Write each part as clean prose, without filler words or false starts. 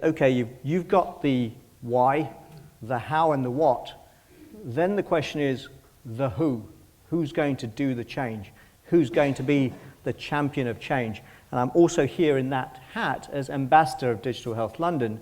Okay, you've got the why, the how and the what. Then the question is the who. Who's going to do the change? Who's going to be the champion of change? And I'm also here in that hat as ambassador of Digital Health London,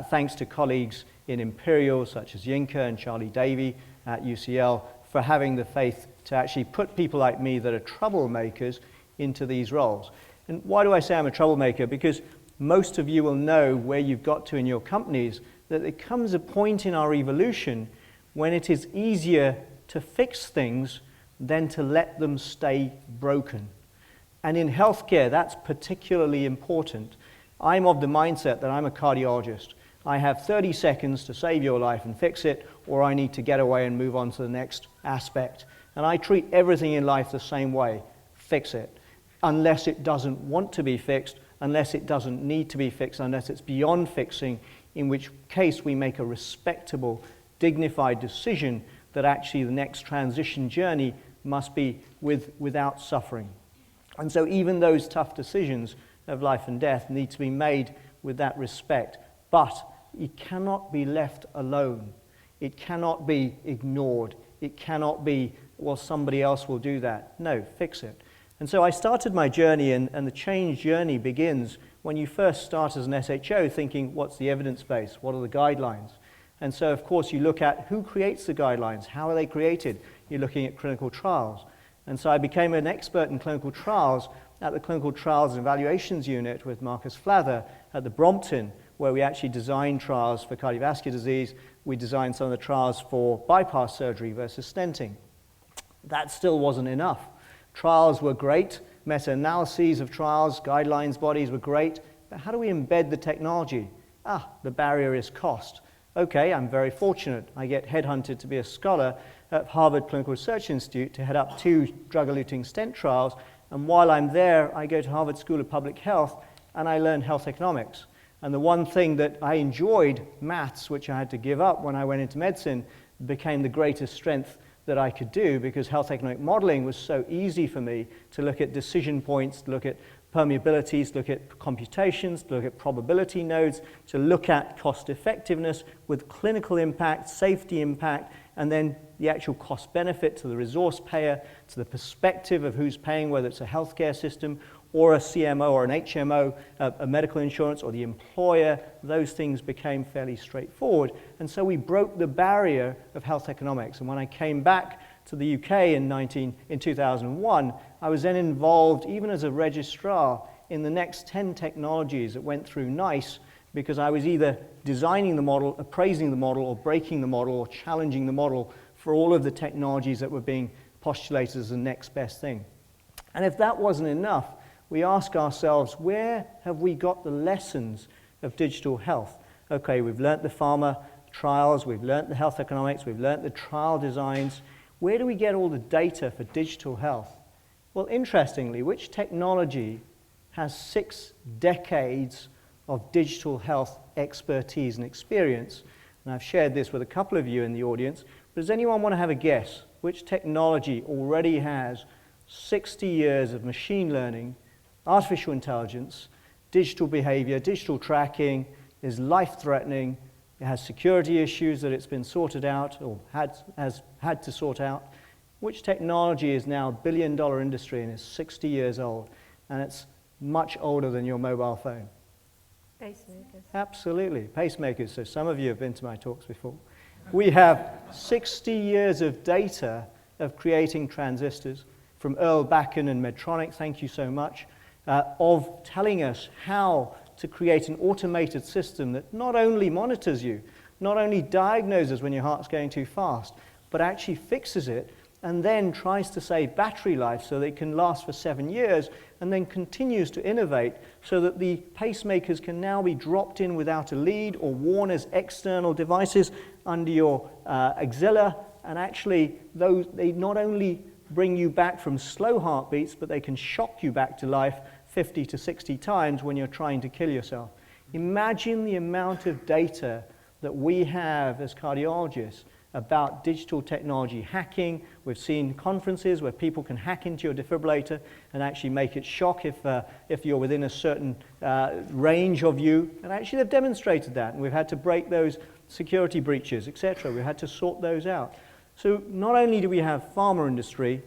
thanks to colleagues in Imperial such as Yinka and Charlie Davey at UCL for having the faith to actually put people like me that are troublemakers into these roles. And why do I say I'm a troublemaker? Because most of you will know where you've got to in your companies that there comes a point in our evolution when it is easier to fix things than to let them stay broken. And in healthcare, that's particularly important. I'm of the mindset that I'm a cardiologist. I have 30 seconds to save your life and fix it, or I need to get away and move on to the next aspect. And I treat everything in life the same way. Fix it. Unless it doesn't want to be fixed, unless it doesn't need to be fixed, unless it's beyond fixing, in which case we make a respectable, dignified decision that actually the next transition journey must be without suffering. And so even those tough decisions of life and death need to be made with that respect. But it cannot be left alone. It cannot be ignored. It cannot be, well, somebody else will do that. No, fix it. And so I started my journey, and the change journey begins when you first start as an SHO thinking, what's the evidence base? What are the guidelines? And so, of course, you look at who creates the guidelines, how are they created? You're looking at clinical trials. And so I became an expert in clinical trials at the Clinical Trials and Evaluations Unit with Marcus Flather at the Brompton, where we actually designed trials for cardiovascular disease. We designed some of the trials for bypass surgery versus stenting. That still wasn't enough. Trials were great, meta-analyses of trials, guidelines bodies were great, but how do we embed the technology? The barrier is cost. Okay, I'm very fortunate. I get headhunted to be a scholar at Harvard Clinical Research Institute to head up 2 drug-eluting stent trials, and while I'm there, I go to Harvard School of Public Health and I learn health economics. And the one thing that I enjoyed, maths, which I had to give up when I went into medicine, became the greatest strength that I could do because health economic modeling was so easy for me to look at decision points, to look at permeabilities, to look at computations, to look at probability nodes, to look at cost effectiveness with clinical impact, safety impact, and then the actual cost benefit to the resource payer, to the perspective of who's paying, whether it's a healthcare system or a CMO or an HMO, a medical insurance, or the employer. Those things became fairly straightforward. And so we broke the barrier of health economics. And when I came back to the UK in 2001, I was then involved, even as a registrar, in the next 10 technologies that went through NICE, because I was either designing the model, appraising the model, or breaking the model, or challenging the model for all of the technologies that were being postulated as the next best thing. And if that wasn't enough, we ask ourselves, where have we got the lessons of digital health? Okay, we've learnt the pharma trials, we've learnt the health economics, we've learnt the trial designs. Where do we get all the data for digital health? Well, interestingly, which technology has 6 decades of digital health expertise and experience? And I've shared this with a couple of you in the audience. But does anyone want to have a guess? Which technology already has 60 years of machine learning, artificial intelligence, digital behavior, digital tracking, is life-threatening, it has security issues that it's been sorted out or has had to sort out? Which technology is now a billion-dollar industry and is 60 years old, and it's much older than your mobile phone? Pacemakers. Absolutely, pacemakers. So some of you have been to my talks before. We have 60 years of data of creating transistors from Earl Bakken and Medtronic, thank you so much, of telling us how to create an automated system that not only monitors you, not only diagnoses when your heart's going too fast, but actually fixes it and then tries to save battery life so they can last for 7 years, and then continues to innovate so that the pacemakers can now be dropped in without a lead or worn as external devices under your axilla, and actually they not only bring you back from slow heartbeats, but they can shock you back to life 50 to 60 times when you're trying to kill yourself. Imagine the amount of data that we have as cardiologists about digital technology hacking. We've seen conferences where people can hack into your defibrillator and actually make it shock if you're within a certain range of you. And actually they've demonstrated that, and we've had to break those security breaches, etc. We've had to sort those out. So not only do we have pharma industry,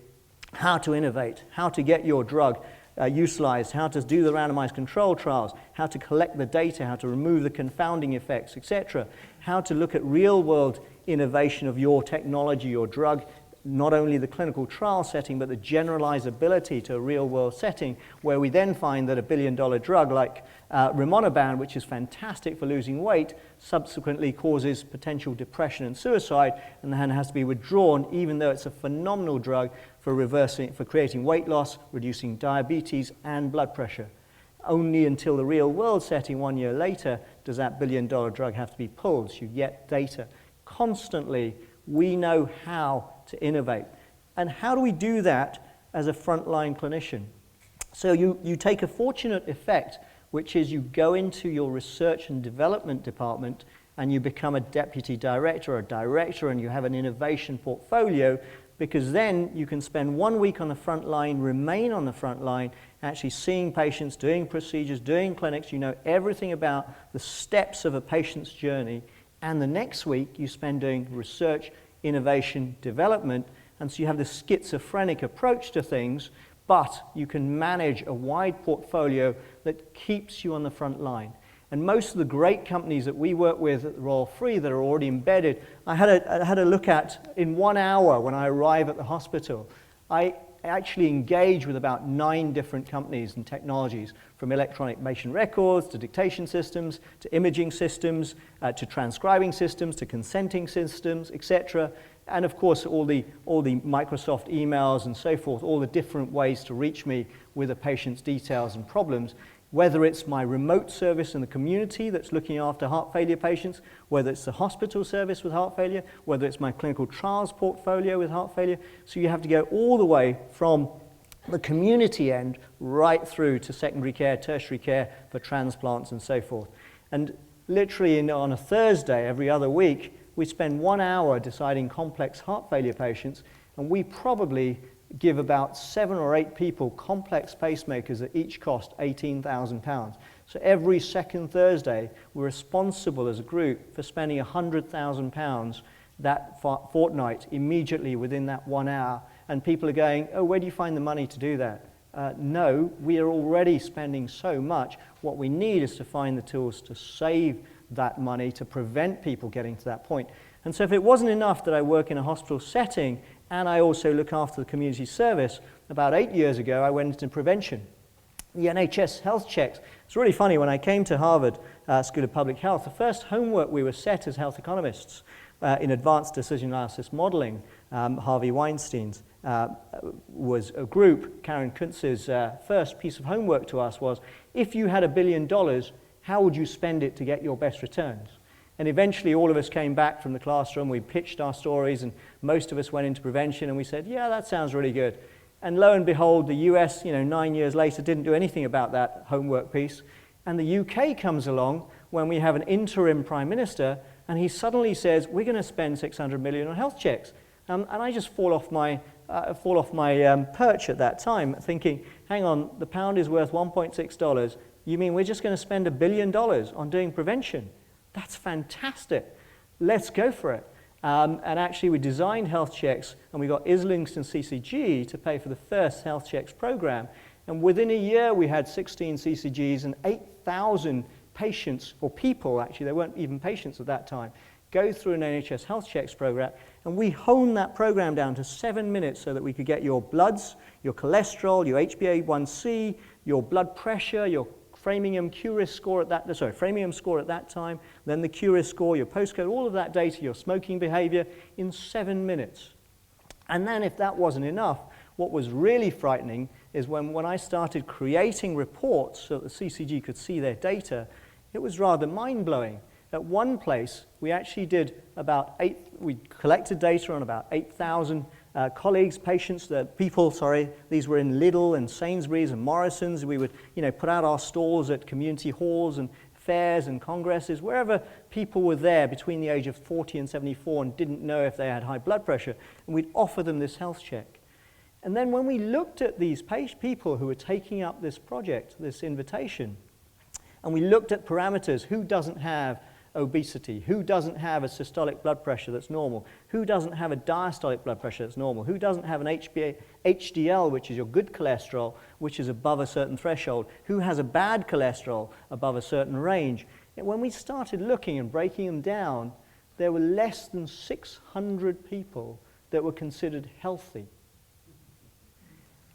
how to innovate, how to get your drug utilized, how to do the randomized control trials, how to collect the data, how to remove the confounding effects, etc. How to look at real-world innovation of your technology, your drug, not only the clinical trial setting, but the generalizability to a real-world setting, where we then find that a billion-dollar drug like rimonabant, which is fantastic for losing weight, subsequently causes potential depression and suicide, and then has to be withdrawn, even though it's a phenomenal drug for creating weight loss, reducing diabetes and blood pressure. Only until the real-world setting 1 year later does that billion-dollar drug have to be pulled. So you get data. Constantly, we know how to innovate. And how do we do that as a frontline clinician? So you take a fortunate effect, which is you go into your research and development department and you become a deputy director or a director, and you have an innovation portfolio, because then you can spend 1 week on the front line, remain on the front line, actually seeing patients, doing procedures, doing clinics. You know everything about the steps of a patient's journey. And the next week you spend doing research, innovation, development. And so you have this schizophrenic approach to things, but you can manage a wide portfolio that keeps you on the front line. And most of the great companies that we work with at the Royal Free that are already embedded, I had a look at in 1 hour when I arrive at the hospital. I actually engage with about 9 different companies and technologies, from electronic patient records to dictation systems to imaging systems to transcribing systems to consenting systems, etc. And of course all the Microsoft emails and so forth, all the different ways to reach me with a patient's details and problems. Whether it's my remote service in the community that's looking after heart failure patients, whether it's the hospital service with heart failure, whether it's my clinical trials portfolio with heart failure. So you have to go all the way from the community end right through to secondary care, tertiary care for transplants and so forth. And literally on a Thursday every other week, we spend 1 hour deciding complex heart failure patients, and we probably give about 7 or 8 people complex pacemakers that each cost £18,000. So every second Thursday, we're responsible as a group for spending £100,000 that fortnight immediately within that 1 hour. And people are going, oh, where do you find the money to do that? No, we are already spending so much. What we need is to find the tools to save that money, to prevent people getting to that point. And so if it wasn't enough that I work in a hospital setting and I also look after the community service, about 8 years ago I went into prevention. The NHS health checks. It's really funny, when I came to Harvard School of Public Health, the first homework we were set as health economists in advanced decision analysis modeling, Harvey Weinstein's, was a group. Karen Kuntz's first piece of homework to us was, if you had $1 billion, how would you spend it to get your best returns? And eventually all of us came back from the classroom, we pitched our stories, and most of us went into prevention, and we said, yeah, that sounds really good. And lo and behold, the US, 9 years later, didn't do anything about that homework piece. And the UK comes along when we have an interim prime minister, and he suddenly says, we're going to spend 600 million on health checks. And I just fall off my perch at that time, thinking, hang on, the pound is worth $1.6. You mean we're just going to spend $1 billion on doing prevention? That's fantastic. Let's go for it. And actually we designed health checks, and we got Islington CCG to pay for the first health checks program. And within a year we had 16 CCGs and 8,000 patients, or people actually, they weren't even patients at that time, go through an NHS health checks program. And we honed that program down to 7 minutes so that we could get your bloods, your cholesterol, your HbA1c, your blood pressure, your Framingham QRIS score at that, Framingham score at that time, then the QRIS score, your postcode, all of that data, your smoking behavior in 7 minutes. And then if that wasn't enough, what was really frightening is when I started creating reports so that the CCG could see their data, it was rather mind-blowing. At one place, we actually did we collected data on about 8,000 colleagues, patients, these were in Lidl and Sainsbury's and Morrison's. We would, put out our stalls at community halls and fairs and congresses, wherever people were there between the age of 40 and 74 and didn't know if they had high blood pressure, and we'd offer them this health check. And then when we looked at these people who were taking up this project, this invitation, and we looked at parameters, who doesn't have obesity, who doesn't have a systolic blood pressure that's normal, who doesn't have a diastolic blood pressure that's normal, who doesn't have an HDL, which is your good cholesterol, which is above a certain threshold, who has a bad cholesterol above a certain range. And when we started looking and breaking them down, there were less than 600 people that were considered healthy.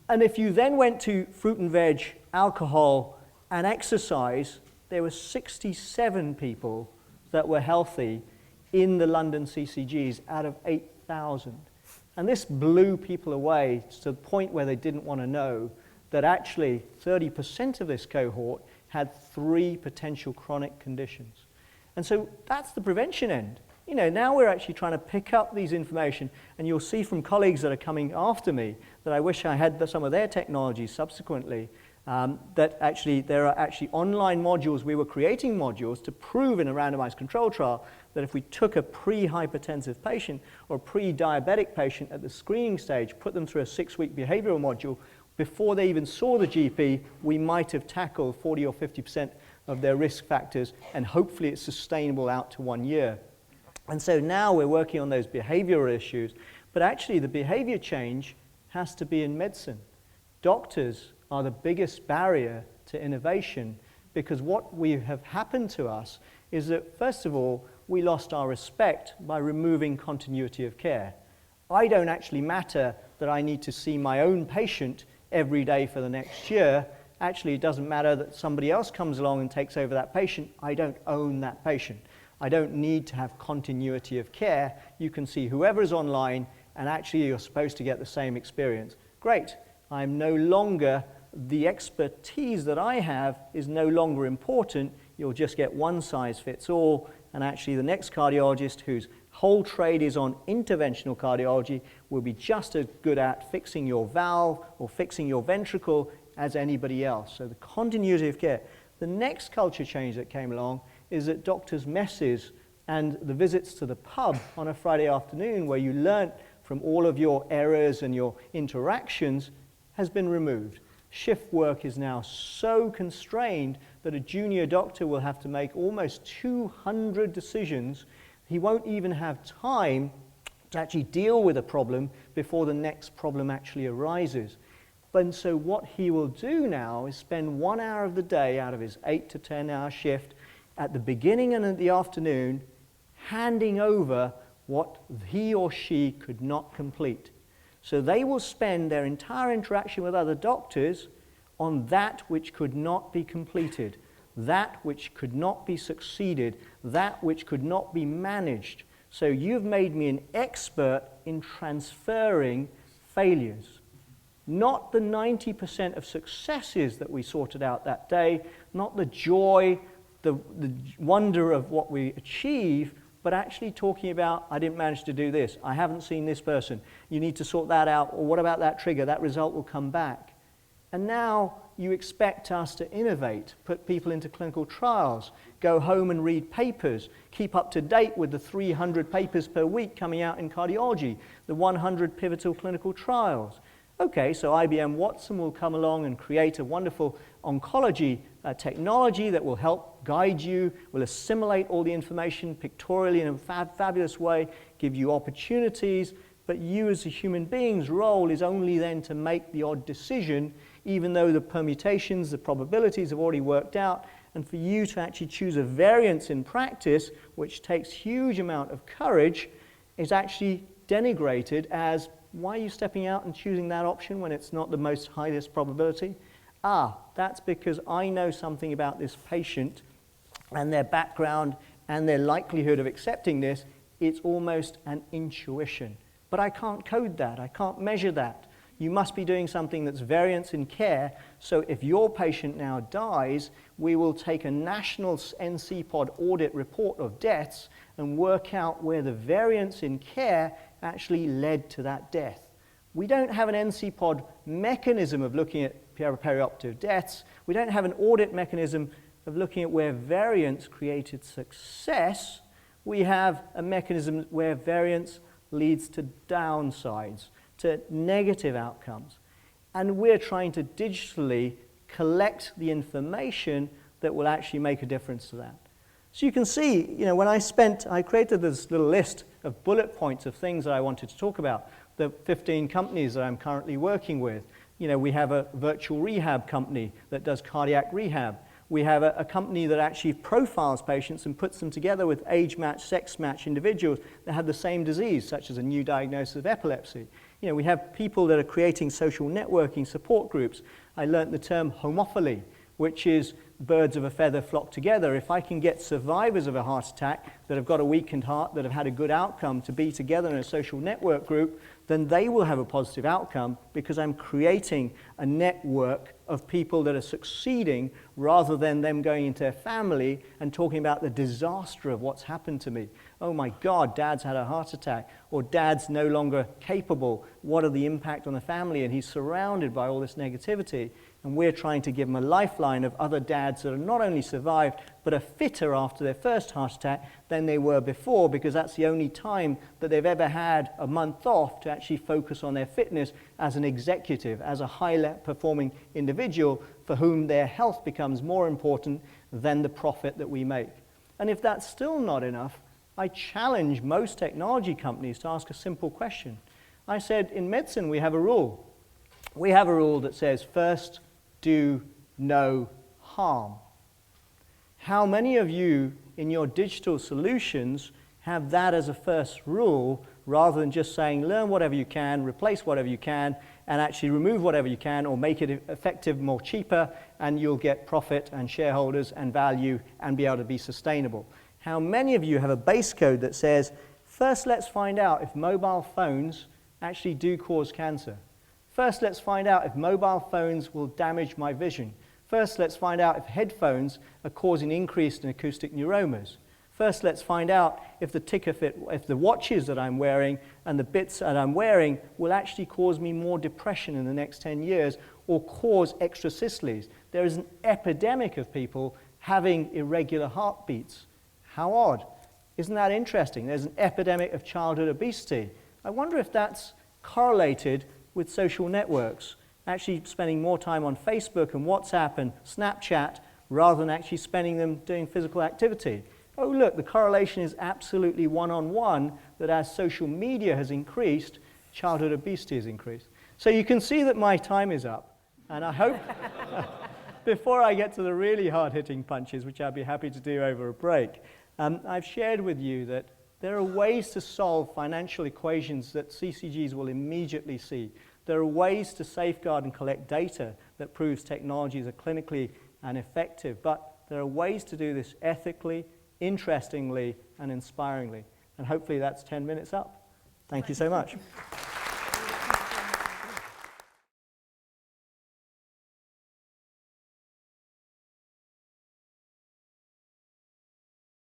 And if you then went to fruit and veg, alcohol, and exercise, there were 67 people that were healthy in the London CCGs out of 8,000. And this blew people away to the point where they didn't want to know that actually 30% of this cohort had 3 potential chronic conditions. And so that's the prevention end. You know, now we're actually trying to pick up these information, and you'll see from colleagues that are coming after me that I wish I had some of their technologies subsequently, that actually there are actually online modules. We were creating modules to prove in a randomized control trial that if we took a pre-hypertensive patient or a pre-diabetic patient at the screening stage, put them through a 6-week behavioral module, before they even saw the GP, we might have tackled 40 or 50% of their risk factors, and hopefully it's sustainable out to 1 year. And so now we're working on those behavioral issues, but actually the behavior change has to be in medicine. Doctors are the biggest barrier to innovation, because what we have happened to us is that, first of all, we lost our respect by removing continuity of care. I don't actually matter that I need to see my own patient every day for the next year. Actually, it doesn't matter that somebody else comes along and takes over that patient. I don't own that patient. I don't need to have continuity of care. You can see whoever is online, and actually you're supposed to get the same experience. Great. I'm no longer, the expertise that I have is no longer important. You'll just get one size fits all, and actually the next cardiologist whose whole trade is on interventional cardiology will be just as good at fixing your valve or fixing your ventricle as anybody else. So the continuity of care. The next culture change that came along is that doctors' messes and the visits to the pub on a Friday afternoon, where you learn from all of your errors and your interactions, has been removed. Shift work is now so constrained that a junior doctor will have to make almost 200 decisions. He won't even have time to actually deal with a problem before the next problem actually arises. And so what he will do now is spend 1 hour of the day out of his 8 to 10 hour shift at the beginning and at the afternoon, handing over what he or she could not complete. So they will spend their entire interaction with other doctors on that which could not be completed, that which could not be succeeded, that which could not be managed. So you've made me an expert in transferring failures. Not the 90% of successes that we sorted out that day, not the joy, the wonder of what we achieve, but actually talking about, I didn't manage to do this, I haven't seen this person, you need to sort that out, or what about that trigger, that result will come back. And now you expect us to innovate, put people into clinical trials, go home and read papers, keep up to date with the 300 papers per week coming out in cardiology, the 100 pivotal clinical trials. Okay, so IBM Watson will come along and create a wonderful oncology technology that will help guide you, will assimilate all the information pictorially in a fabulous way, give you opportunities, but you as a human being's role is only then to make the odd decision, even though the permutations, the probabilities have already worked out, and for you to actually choose a variance in practice, which takes huge amount of courage, is actually denigrated as, why are you stepping out and choosing that option when it's not the most highest probability? That's because I know something about this patient and their background and their likelihood of accepting this. It's almost an intuition. But I can't code that. I can't measure that. You must be doing something that's variance in care. So if your patient now dies, we will take a national NCPOD audit report of deaths and work out where the variance in care actually led to that death. We don't have an NCPOD mechanism of looking at perioperative deaths. We don't have an audit mechanism of looking at where variance created success, we have a mechanism where variance leads to downsides, to negative outcomes. And we're trying to digitally collect the information that will actually make a difference to that. So you can see, when I created this little list of bullet points of things that I wanted to talk about, the 15 companies that I'm currently working with. We have a virtual rehab company that does cardiac rehab. We have a company that actually profiles patients and puts them together with age-matched, sex-matched individuals that have the same disease, such as a new diagnosis of epilepsy. We have people that are creating social networking support groups. I learnt the term homophily, which is birds of a feather flock together. If I can get survivors of a heart attack that have got a weakened heart, that have had a good outcome, to be together in a social network group, then they will have a positive outcome because I'm creating a network of people that are succeeding rather than them going into their family and talking about the disaster of what's happened to me. Oh my God, Dad's had a heart attack, or Dad's no longer capable. What are the impact on the family? And he's surrounded by all this negativity. And we're trying to give them a lifeline of other dads that have not only survived, but are fitter after their first heart attack than they were before, because that's the only time that they've ever had a month off to actually focus on their fitness as an executive, as a high-performing individual for whom their health becomes more important than the profit that we make. And if that's still not enough, I challenge most technology companies to ask a simple question. I said, in medicine, we have a rule. We have a rule that says, first, do no harm. How many of you in your digital solutions have that as a first rule rather than just saying learn whatever you can, replace whatever you can, and actually remove whatever you can or make it effective more cheaper, and you'll get profit and shareholders and value and be able to be sustainable? How many of you have a base code that says first let's find out if mobile phones actually do cause cancer? First, let's find out if mobile phones will damage my vision. First, let's find out if headphones are causing increased in acoustic neuromas. First, let's find out if the watches that I'm wearing and the bits that I'm wearing will actually cause me more depression in the next 10 years or cause extrasystoles. There is an epidemic of people having irregular heartbeats. How odd. Isn't that interesting? There's an epidemic of childhood obesity. I wonder if that's correlated with social networks, actually spending more time on Facebook and WhatsApp and Snapchat rather than actually spending them doing physical activity. Oh look, the correlation is absolutely one-on-one, that as social media has increased, childhood obesity has increased. So you can see that my time is up, and I hope before I get to the really hard-hitting punches, which I'll be happy to do over a break, I've shared with you that there are ways to solve financial equations that CCGs will immediately see. There are ways to safeguard and collect data that proves technologies are clinically and effective, but there are ways to do this ethically, interestingly, and inspiringly. And hopefully that's 10 minutes up. Thank you so much.